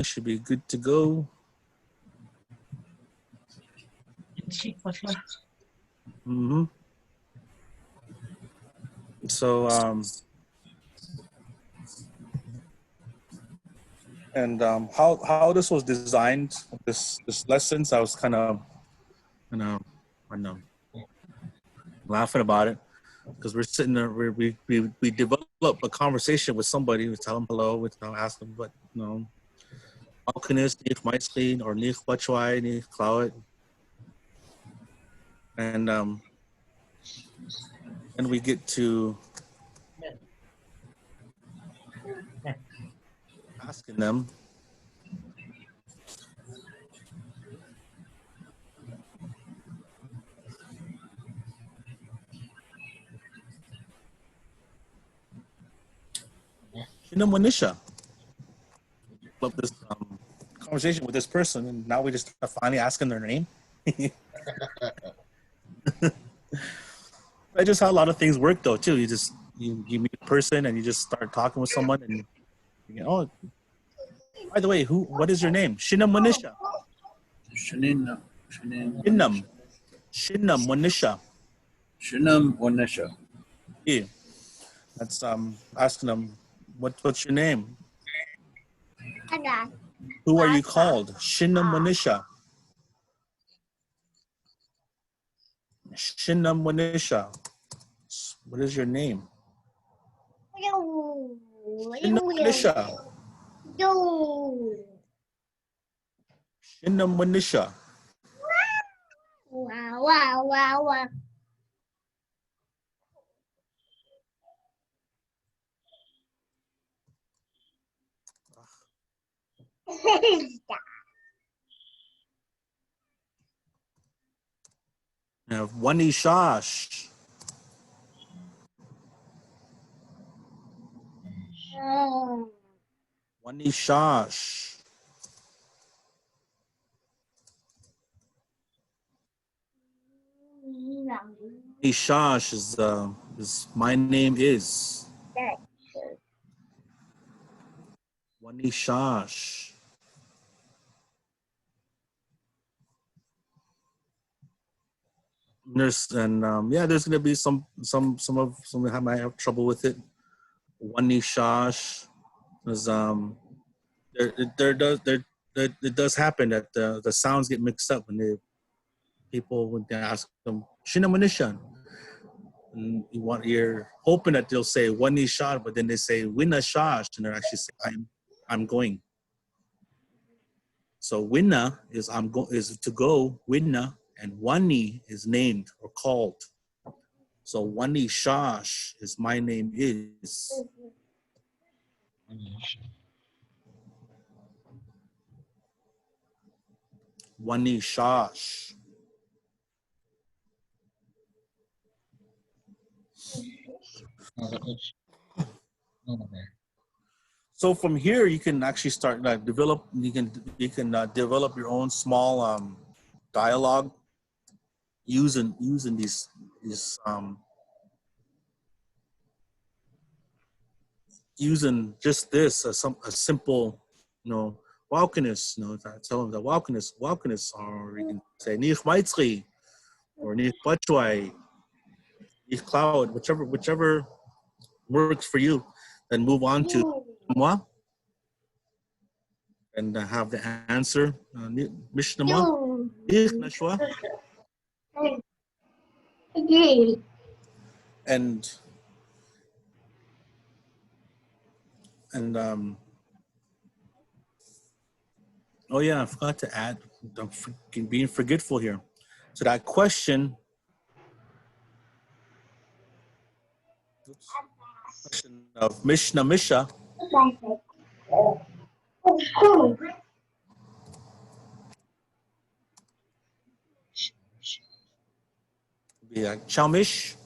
should be good to go. Mm-hmm. So, how this was designed, this lessons, I was kind of laughing about it because we're sitting there, we develop a conversation with somebody. We tell them hello, we ask them, but Alchemist, Nich Meitzlin, or Nich Bachwai, Nich Cloud. And we get to asking them. Shinamonisha. Love this conversation with this person, and now we just finally asking their name. That's just how a lot of things work, though. Too, you meet a person and you just start talking with someone, and you go, oh, by the way, what is your name? Shinamonisha. Shinam Monisha. Shinam Monisha. Yeah, that's asking them, what's your name? Who are you called? Shinam Monisha. Shinam Monisha. What is your name? Shinam Monisha. Shinam Monisha. Wow. Now, Wanishash. Wanishash. Wanishash is my name is. Wanishash. There's gonna be some might have trouble with it. Wanishash is it does happen that the sounds get mixed up when when they ask them Shinamanishan. And you're hoping that they'll say Wanishash, but then they say Winashash, and they're actually saying I'm going. So winna is is to go, winna, and wani is named or called. So wani shash is my name is. Wani shash. So from here you can actually start develop. You can develop your own small dialogue using these using just this as a simple Walkenis. Tell them that Walkenis, or you can say Nich Meitzri or Nich Bachwai, Nich Cloud, whichever works for you. Then move on to moi and have the answer. Mishnama. And oh yeah, I forgot to add. I'm being forgetful here. So that question of Mishnah Misha. Be like Chalmish,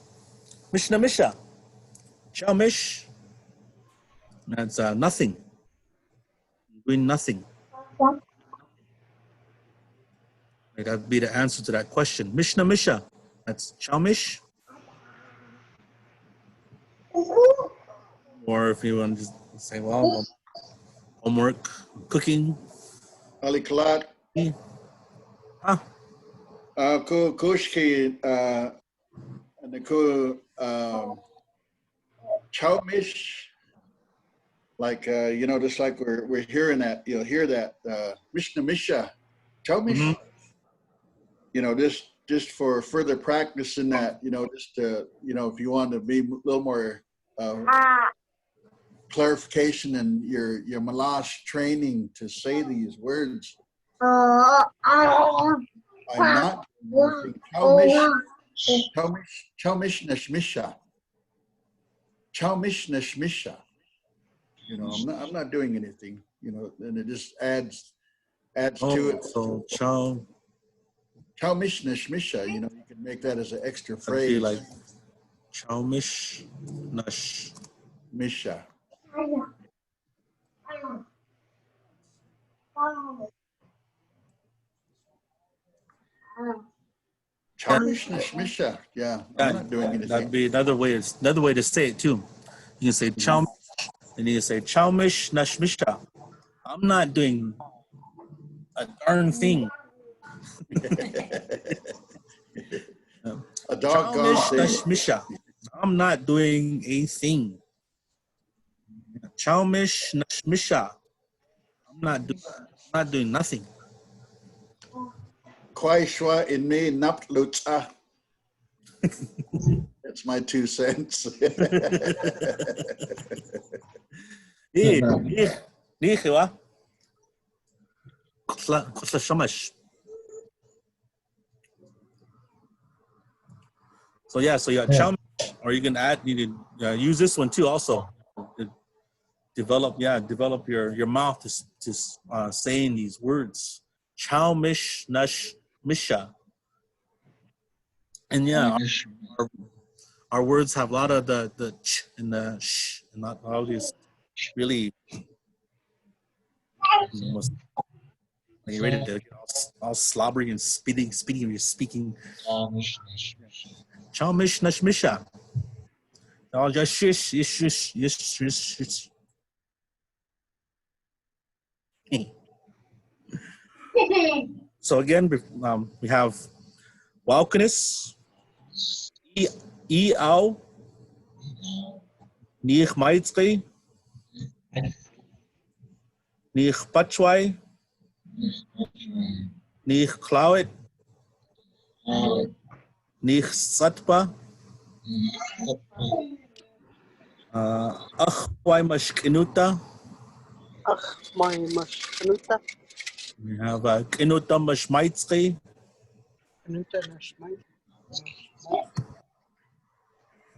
Mishnah Misha, Chalmish. That's nothing. Doing nothing. That'd be the answer to that question. Mishnah Misha. That's Chalmish. Or if you want to say, well, Homework, cooking. Ali Kalat. Ah, Kushki and the Ku Chowmish. Like just like we're hearing that, you'll hear that Mishnah Misha Chowmish. Just for further practice in that, just to, if you want to be a little more clarification in your malash training to say these words. I'm not Chowmish Nashmisha. Chowmish Nashmisha. I'm not doing anything, and it just adds to it. So Chowmish Nashmisha, you can make that as an extra I'd be phrase. like Chowmish Nash Misha. Chowmish Nashmisha. Yeah, I'm not doing anything. That'd be another way to say it too. You can say Chowmish, and you can say Chowmish Nashmisha. I'm not doing a darn thing. A doggone thing. Nashmisha. I'm not doing a thing. Chowmish Nashmisha. I'm not doing nothing. Kwaishwa in me naplutsa. That's my 2 cents. So yeah, Chowmish, or you can use this one too also. Develop your mouth to saying these words. Chowmish Nash Misha. And yeah, our words have a lot of the ch and the sh, and not all these really you ready to get all slobbery and speaking. Chowmish Nash Misha. All just shish. So again, we have Walkenis, Eau, Nich Maitzri, Nich Pachwai, Nich Klauet, Nich Satpa, Ach Wai Mashkinuta. We have Kinuta Mashmaitzri.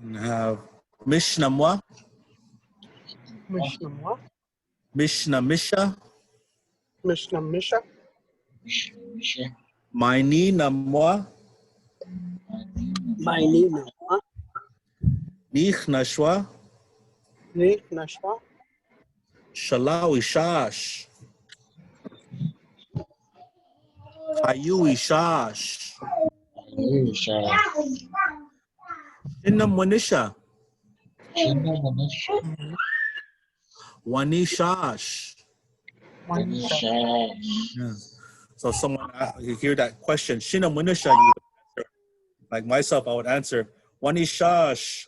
And have Mishnah Moi, Mishnah Misha, Maini Namwa, Nich Nashwa, Shalawi Shash, Hayui Shash, Shinam Wanisha, Wani Shash. Yeah. So someone you hear that question, Shinam Wanisha, you would answer, like myself, I would answer Wani Shash,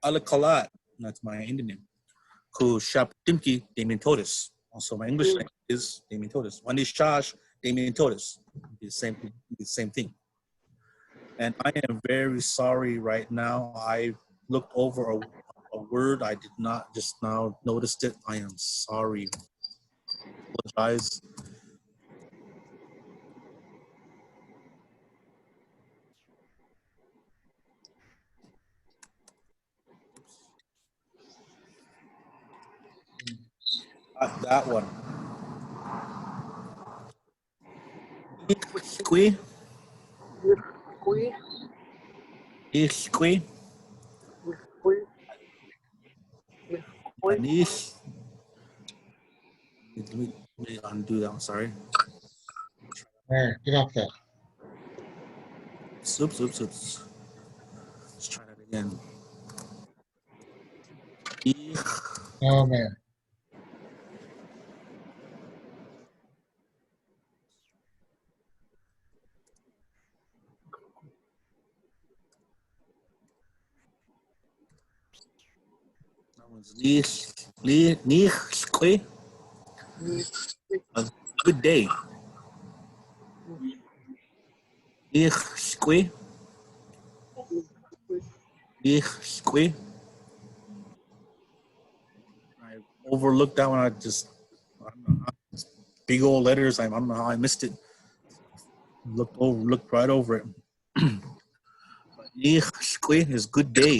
Alakalat. That's my Indian name. Ku Shap Dimki, Damien Totus. Also, my English name is Damien Totus. Wani Shash, Damien Totus. The same thing. And I am very sorry right now. I looked over a word. I did not just now noticed it. I am sorry. Apologize. Not that one. Iskwi. Anish. Let me undo that one. Sorry. Get up there. Oops. Let's try that again. Oh man. That one's Nich, a good day. Nich, I overlooked that one. I don't know, big old letters. I don't know how I missed it. Looked right over it. Is good day.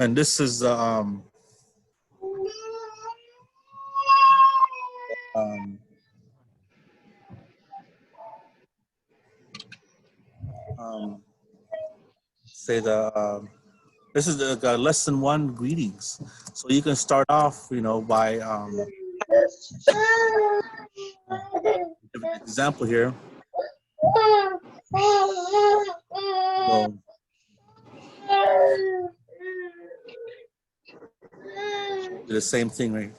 And this is um, say this is the lesson 1 greetings. So you can start off, by give an example here. So, do the same thing, right?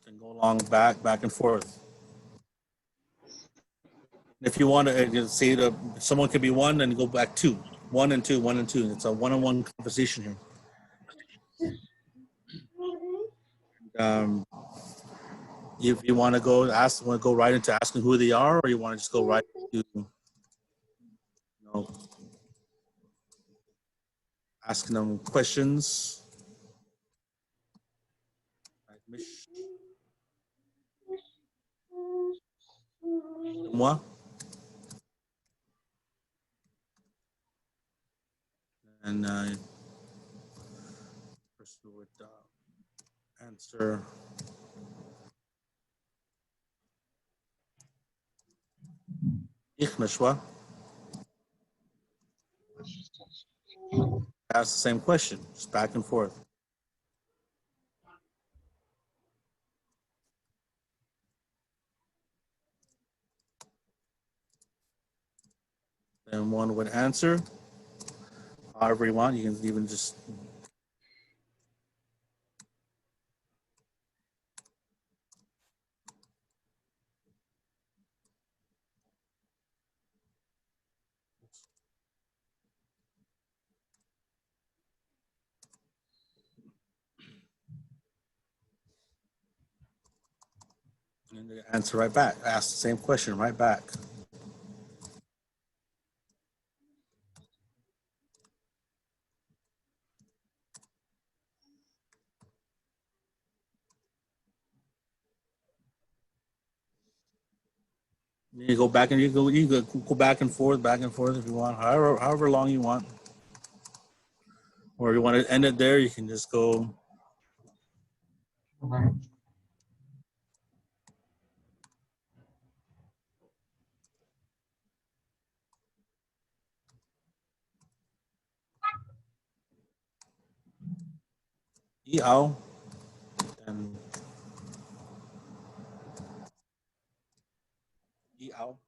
Can go along back and forth. If you want to say someone could be 1 and go back 2, 1 and 2, 1 and 2. It's a one-on-one conversation here. If you want to go right into asking who they are, or you want to just go right to, asking them questions. Like, moi. And person would answer. Ich nashwa. Ask the same question, just back and forth. And one would answer however you want. You can even just and they answer right back. Ask the same question right back. You go back and you go back and forth if you want, however long you want. Or if you want to end it there, you can just go. I'll and I'll.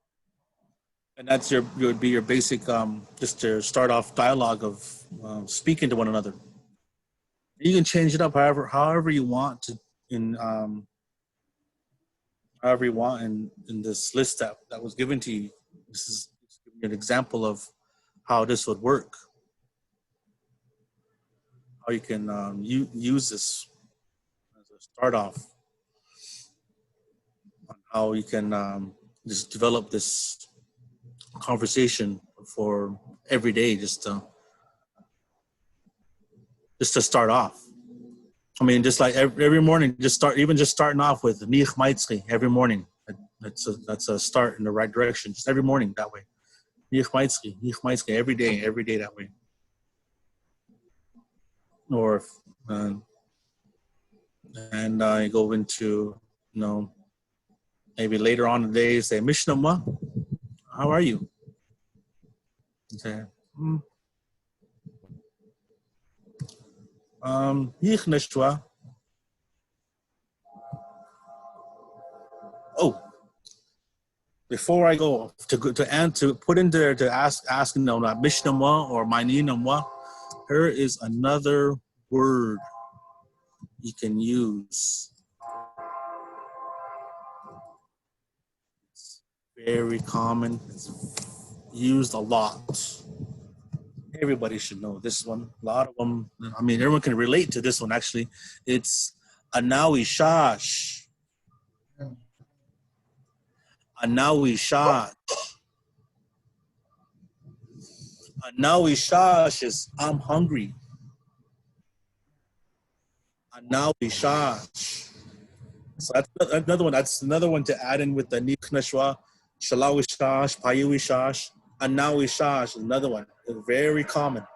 And that's would be your basic just to start off dialogue of speaking to one another. You can change it up however you want to in however you want in this list that was given to you. This is an example of how this would work. How you can use this as a start off on how you can just develop this conversation for every day, just to start off. I mean, just like every morning, just starting off with Nich Maitzri every morning. That's a start in the right direction. Just every morning that way. Nich Maitzri every day that way. Or and I go into maybe later on in the day say Mishnah, how are you? And say Ich nashwa. Oh, before I go to put in there to ask Mishnah or Maininamwa, here is another word you can use Very common. It's used a lot. Everybody should know this one. A lot of them. I mean, everyone can relate to this one. Actually, it's anawi shash. Anawi shash. Anawi shash is I'm hungry. Anawi shash. So that's another one. That's another one to add in with the niknashwa, shalawi shash, payawi shash, anawi shash. Another one. They're very common.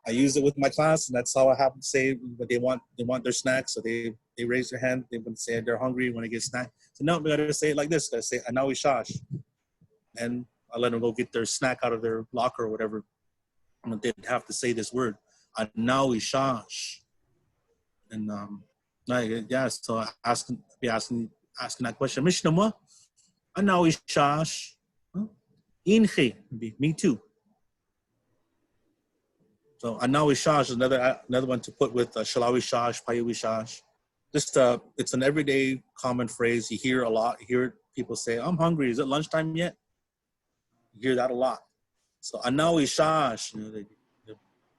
I use it with my class, and that's how I have to say what they want. They want their snacks, so they raise their hand. They want to say they're hungry when they get snack. So no, we gotta say it like this. Gotta say anawi shash, and I let them go get their snack out of their locker or whatever. And they'd have to say this word, anawi shash, and yeah. So asking that question, Mishnah, anawi shash, inche, me too. So anawi shash is another one to put with shalawi shash, payawi shash. Just it's an everyday common phrase. You hear a lot. You hear people say, "I'm hungry. Is it lunchtime yet?" You hear that a lot. So anawi shash,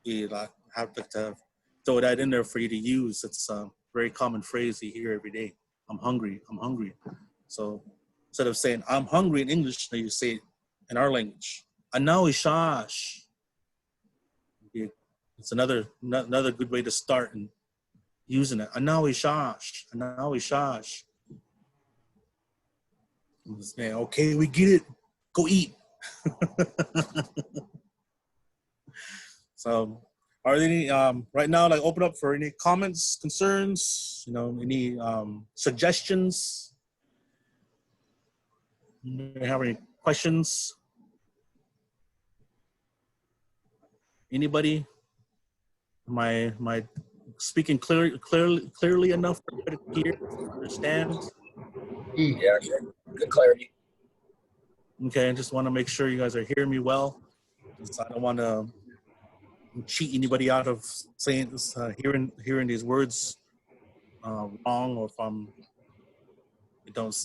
you have to throw that in there for you to use. It's a very common phrase you hear every day. I'm hungry. I'm hungry. So instead of saying I'm hungry in English, you say it in our language. Anawi shash. It's another good way to start and using it. Anawi shash. Anawi shash. Okay, we get it. Go eat. So, are there any right now? Like, open up for any comments, concerns. Any suggestions? Do you have any questions? Anybody? Am I speaking clearly enough for everybody to hear, understand? Yeah, sure. Good clarity. Okay, I just want to make sure you guys are hearing me well. I don't want to cheat anybody out of saying this, hearing these words wrong, or if it don't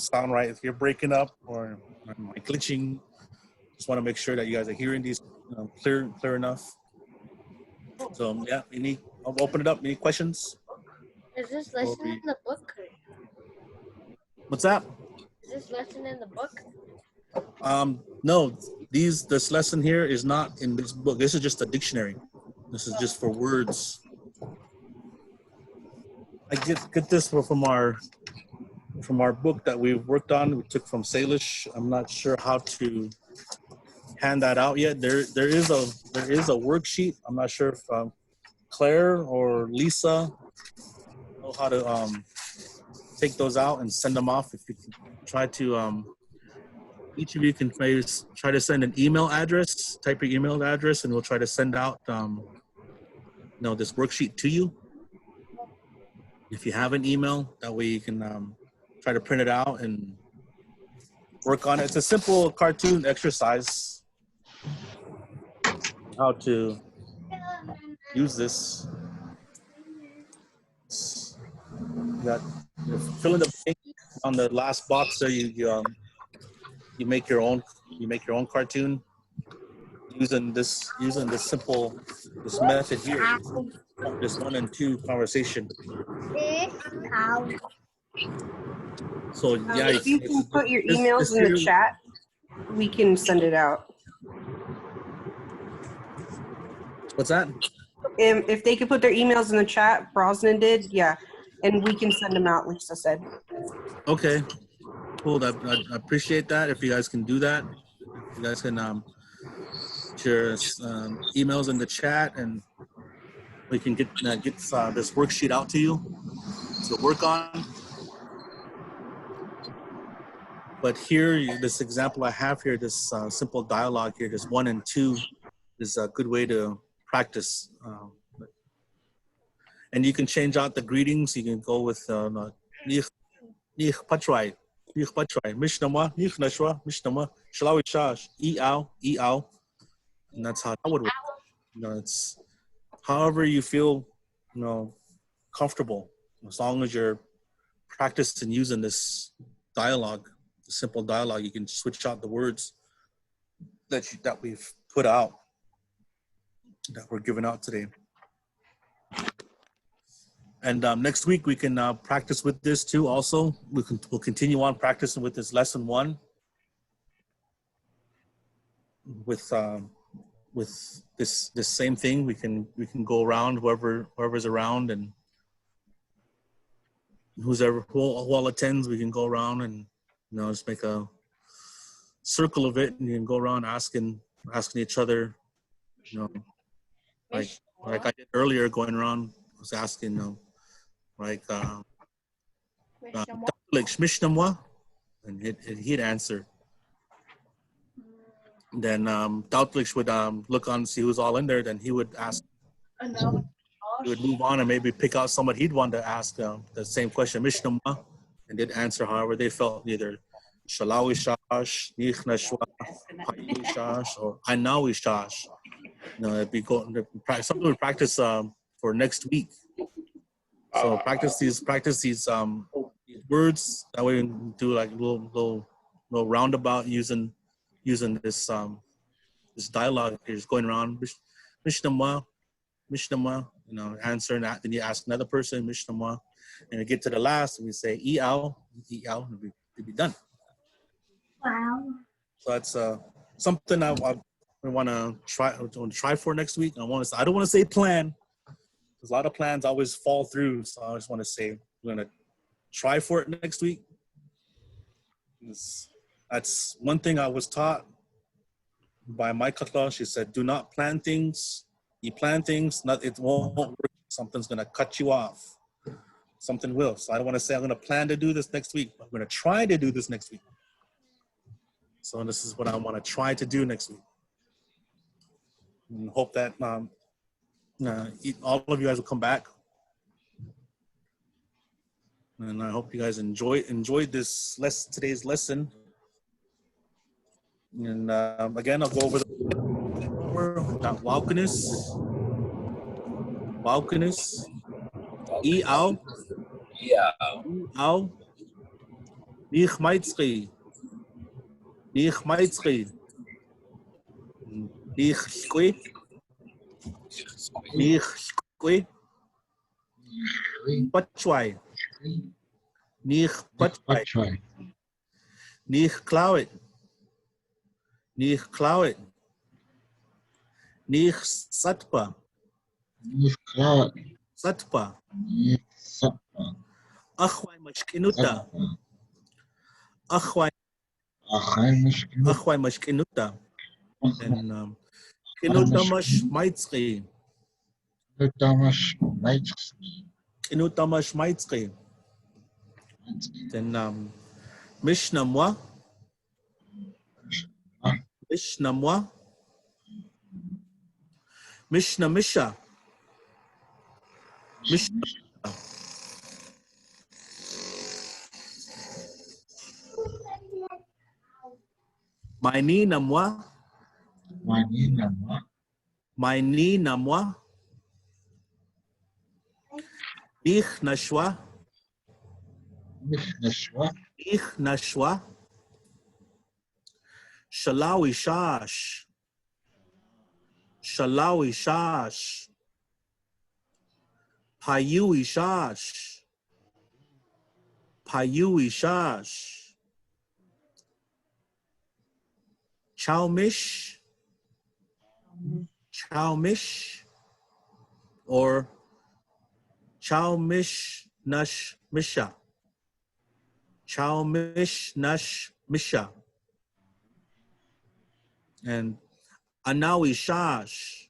sound right. If you're breaking up or am I glitching, just want to make sure that you guys are hearing these clear enough. So yeah, I'll open it up. Any questions? Is this lesson in the book? What's that? Is this lesson in the book? No, this lesson here is not in this book. This is just a dictionary. This is just for words. I get this from our book that we worked on. We took from Salish. I'm not sure how to hand that out yet. There is a worksheet. I'm not sure if Claire or Lisa know how to take those out and send them off. If you can try to each of you can try to send an email address, type your email address, and we'll try to send out this worksheet to you. If you have an email, that way you can try to print it out and work on it. It's a simple cartoon exercise how to use this. You fill in the blank on the last box there. You make your own cartoon using this method here, this 1 and 2 conversation. So yeah, if you can put your emails in the chat, we can send it out. What's that? If they could put their emails in the chat, Brosnan did, yeah, and we can send them out, Lisa said. Okay, cool. I appreciate that. If you guys can do that, if you guys can share emails in the chat, and we can get this worksheet out to you to work on. But here, this example I have here, this simple dialogue here, this 1 and 2, is a good way to practice. And you can change out the greetings. You can go with Nich Patrai, Mishnama, Nich Nashwa, Mishnama, Shalawi Shash, Eow. And that's how that would work. It's however you feel, comfortable, as long as you're practicing using this dialogue simple dialogue. You can switch out the words that we've put out, that we're giving out today. And next week we can practice with this too. Also, we'll continue on practicing with this lesson 1 with this same thing. We can go around, whoever's around, and who all attends. We can go around and just make a circle of it, and you can go around asking each other, like I did earlier, going around, I was asking, like Shmishnamwa, and he'd answer. Then Doubtlich would look on and see who's all in there. Then he would ask. He would move on and maybe pick out someone he'd want to ask the same question, Mishnamwa, and they'd answer however they felt, either Shalawi Shash, Nichnashwa, Hayi Shash, or Anawi Shash. It'd be something we practice for next week. So practice these words. That way we can do like a little roundabout using this dialogue. You're just going around Mishnamwa, answering that. Then you ask another person, Mishnamwa, and we get to the last, and we say I'll, and we'd be done. Wow. So that's something I want to try for next week. I don't want to say plan, because a lot of plans always fall through. So I just want to say we're going to try for it next week. That's one thing I was taught by my katla. She said, do not plan things. You plan things, it won't work. Something's going to cut you off. Something will. So I don't want to say I'm going to plan to do this next week, but I'm going to try to do this next week. So this is what I want to try to do next week. And hope that all of you guys will come back. And I hope you guys enjoyed today's lesson. And again, I'll go over that Walkiness, I'll, Nich Maitzri, Nich Skwe, Patchwai, Nich Patchwai, Nich Clowit, Nich Satpa, Achwai Mashkinuta, Achwai Mashkinuta, and Kinutamash Maitzri, Kinutamash Maitzri, then Mishnamwa, Mishnah Misha, Maini Namwa, Ich Nashwa, Shalawi Shash, Payui Shash, Chowmish, or Chowmish Nash Misha, and Anawi Shash,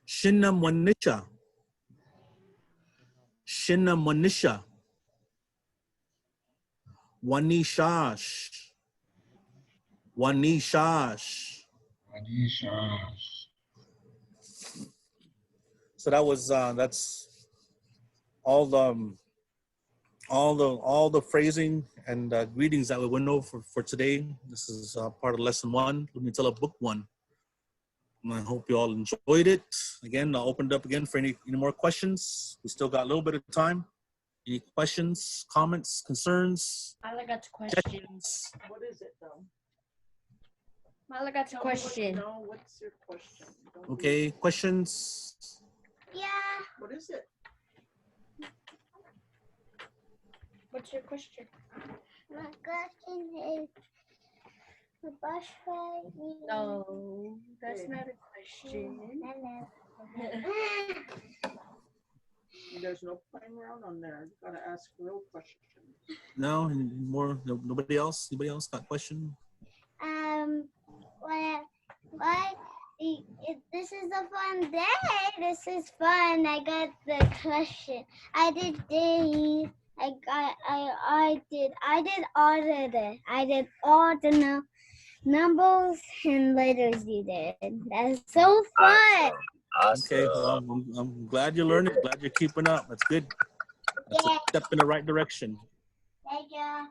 Shinnam Wanisha, Wani Shash. So that was that's all the phrasing and greetings that we went over for today. This is part of lesson 1. Let me tell book 1. And I hope you all enjoyed it. Again, I'll open it up again for any more questions. We still got a little bit of time. Any questions, comments, concerns? Mala got a question. Objections? What is it though? Mala got a question. No, what's your question? Don't Okay, questions? Yeah. What is it? What's your question? My question is the bus ride. No, that's not a question. There's no playing around on there. You gotta ask real questions. No, more. Nobody else? Anybody else got a question? Why? This is a fun day. This is fun. I got the question. I did these. I did all of it. I did all the numbers and letters you did. That's so fun. Awesome. Okay, well, I'm glad you're learning. Glad you're keeping up. That's good. That's a step in the right direction. Thank you.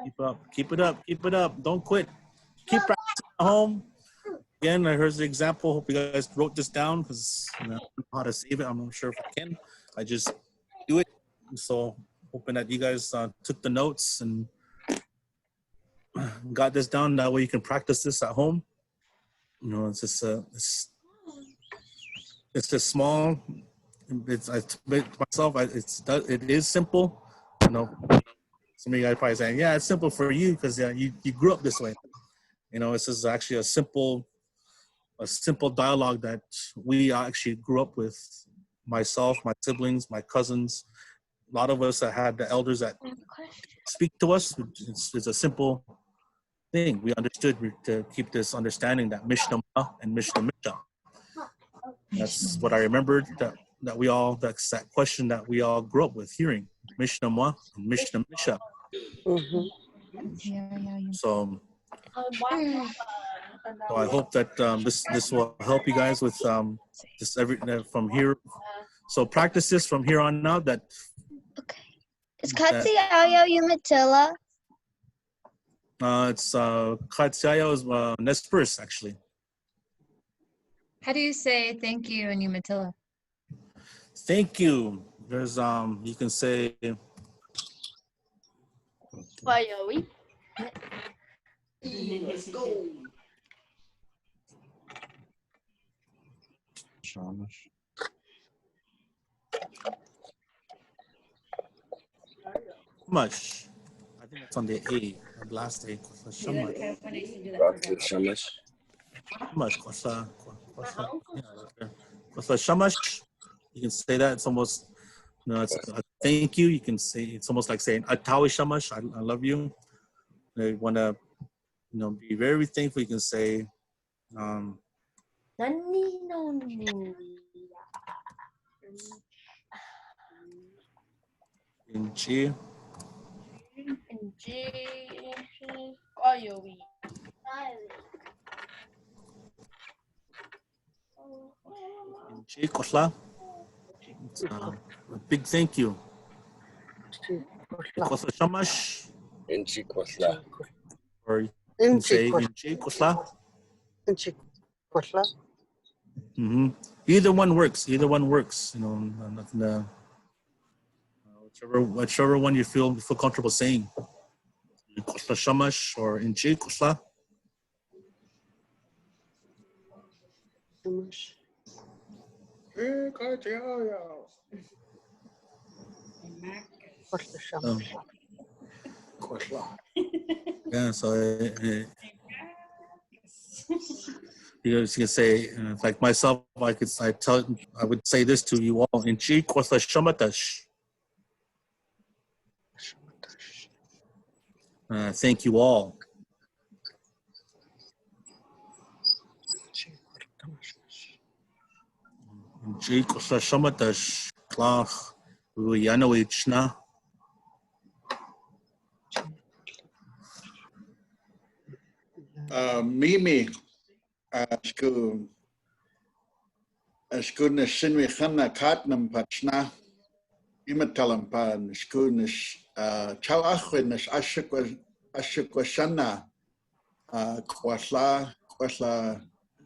Keep up. Keep it up. Keep it up. Don't quit. Keep practicing at home. Again, I heard the example. Hope you guys wrote this down because I don't know how to save it. I'm not sure if I can. I just do it. So hoping that you guys took the notes and got this down. That way you can practice this at home. You know, it's just it's just small. It is simple. You know, some of you guys probably saying, yeah, it's simple for you because you grew up this way. You know, this is actually a simple dialogue that we actually grew up with. Myself, my siblings, my cousins, a lot of us that had the elders that speak to us. It's a simple thing. We understood to keep this understanding that Mishnah and Mishnah Mishnah. That's what I remembered. That's that question that we all grew up with hearing. Mishnah Moi and Mishnah Mishnah. So I hope that this will help you guys with this from here. So practice this from here on out. That Is Katsiayo Umatilla? it's Katsiayo's Nespers actually. How do you say thank you in Umatilla? Thank you. There's you can say Wayowi. Let's go. Shamash. I think that's on the A, the last A. Shamash. Shamash. You can say that. It's almost, you know, it's a thank you. You can say it's almost like saying Atawi Shamash. I love you. You want to, you know, be very thankful. You can say, Inchi. Inchi Kosla. It's a big thank you. Kosla Shamash. Inchi Kosla. Or you can say Inchi Kosla. Mm-hmm. Either one works. Either one works. You know, whichever one you feel comfortable saying. Kosla Shamash or Inchi Kosla. Yeah, so you can say like myself. I would say this to you all. Inchi Kosla Shamatash. Thank you all. Inchi Kosla Shamatash. Klach Uyanoichna. Mimi, asku nashinwi khana katnam pachna imatalam pan skunish chalachwinish ashikwashana kwasla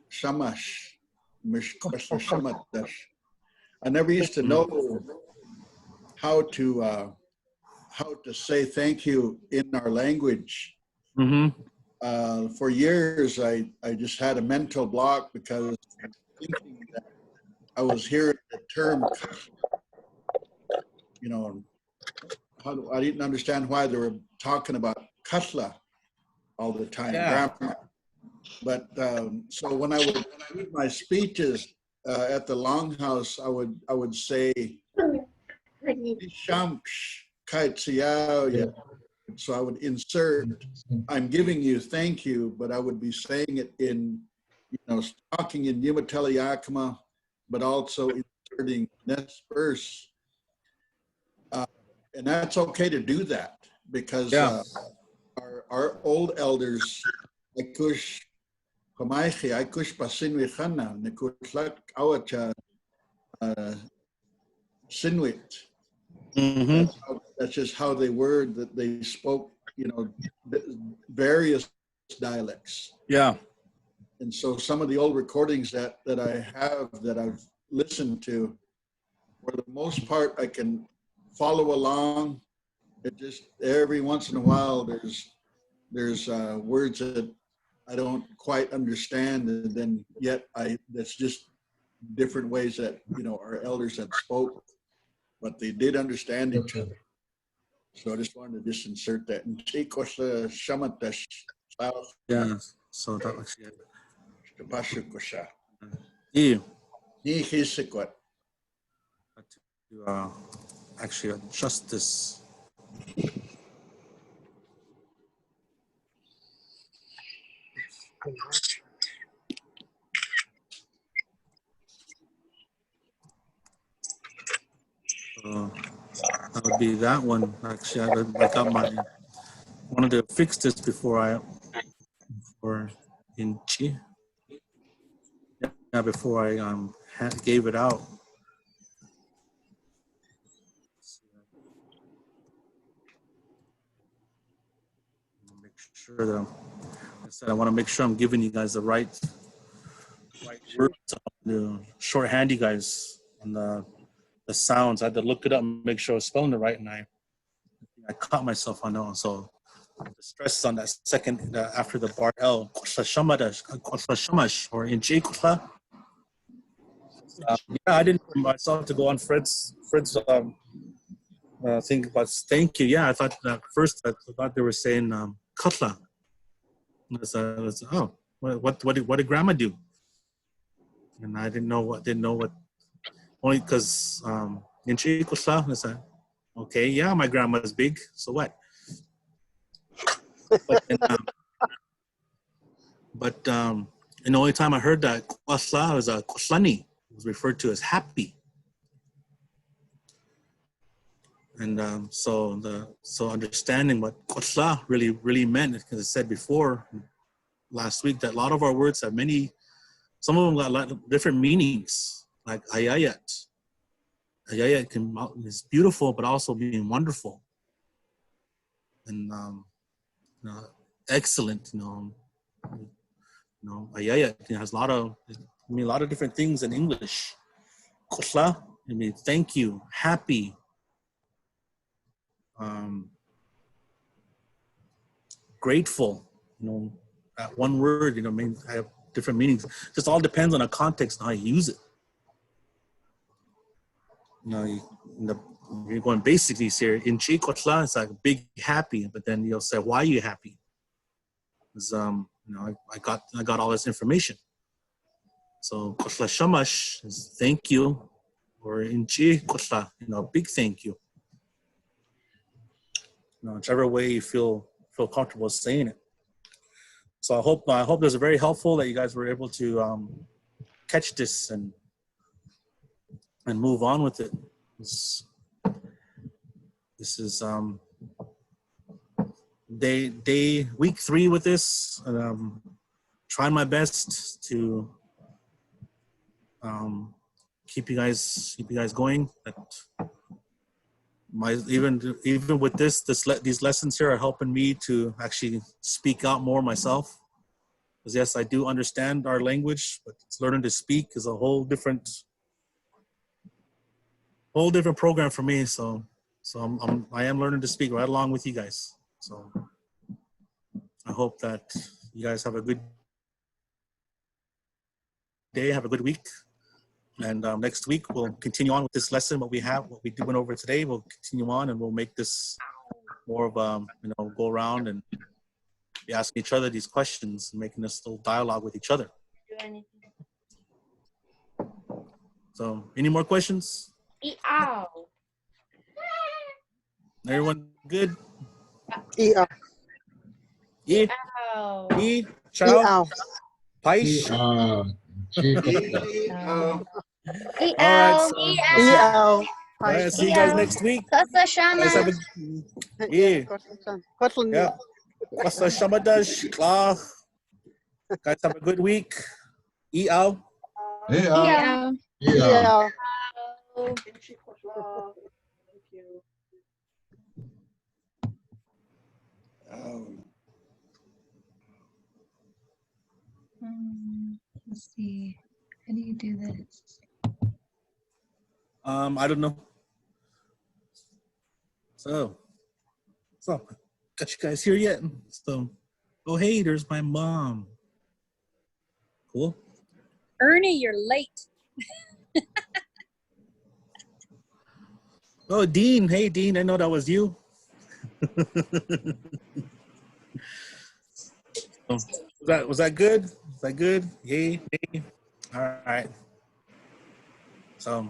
shamash mish kwasla shamatash. I never used to know how to say thank you in our language. For years, I just had a mental block because thinking that I was hearing the term, you know, I didn't understand why they were talking about katla all the time, grammar. But so when I would read my speeches at the Longhouse, I would say, so I would insert, I'm giving you thank you, but I would be saying it in, talking in Umatilla Yakima, but also inserting next verse. And that's okay to do that because our old elders, Ikush Pamaichi, Ikush Pasinwi Khana, Nikutlak Awacha Sinwit. That's just how they were, that they spoke, various dialects. Yeah. And so some of the old recordings that I've listened to, for the most part, I can follow along. It just every once in a while there's words that I don't quite understand, and then yet that's just different ways that our elders had spoke, but they did understand each other. So I just wanted to just insert that. Yeah. So that actually. Actually adjust this. That would be that one. Actually, I got wanted to fix this before Inchi. Yeah, before I gave it out. Make sure that I want to make sure I'm giving you guys the right words. To shorthand you guys on the sounds. I had to look it up and make sure I was spelling it right, and I caught myself on that one. So the stress is on that second after the bar L, or in J. Yeah, I didn't myself to go on Fred's thing about thank you. Yeah, I thought at first I thought they were saying katla. Oh, what did grandma do? And I didn't know what only because in Chikosla, I said, okay, yeah, my grandma's big, so what? But the only time I heard that Kwasla was Koslani, was referred to as happy. And so understanding what Kwasla really meant, because I said before last week that a lot of our words have some of them got a lot of different meanings, like ayayat. Ayayat is beautiful, but also being wonderful and excellent. Ayayat has a lot of different things in English. Kusla, thank you, happy, grateful. That one word, I have different meanings. Just all depends on the context and how you use it. You're going basically here in Chikotla, it's like big happy, but then you'll say, why are you happy? Because I got all this information. So Kotla Shamash is thank you, or in Chikotla, big thank you. Whichever way you feel comfortable saying it. So I hope this is very helpful that you guys were able to catch this and move on with it. This is week 3 with this. Trying my best to keep you guys going. Even with these lessons here are helping me to actually speak out more myself. Because yes, I do understand our language, but it's learning to speak is a whole different program for me. So So I am learning to speak right along with you guys. So I hope that you guys have a good day, have a good week. And next week we'll continue on with this lesson. What we went over today, we'll continue on, and we'll make this more of go around and be asking each other these questions and making this little dialogue with each other. So, any more questions? Ow. Everyone good? Yeah. Yeah. Ow. E. Ciao. Ow. Paish. E-O. All right. So, Ow. all right. See you guys next week. Guys have a, yeah. Yeah. What's the shamadash? Klar. Guys have a good week. Eow. Yeah. Yeah. Thank you. Let's see. How do you do this? I don't know. So got you guys here yet? So, oh hey, there's my mom. Cool. Ernie, you're late. Oh, Dean. Hey, Dean. I know that was you. Was that good? Was that good? Yay. Yay. All right. So,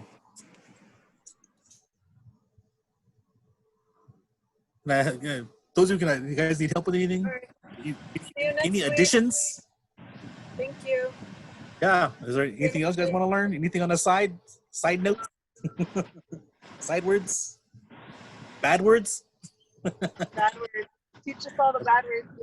those of you guys need help with anything? Any additions? Thank you. Yeah. Is there anything else you guys want to learn? Anything on the side note? Side words? Bad words? Bad words. Teach us all the bad words.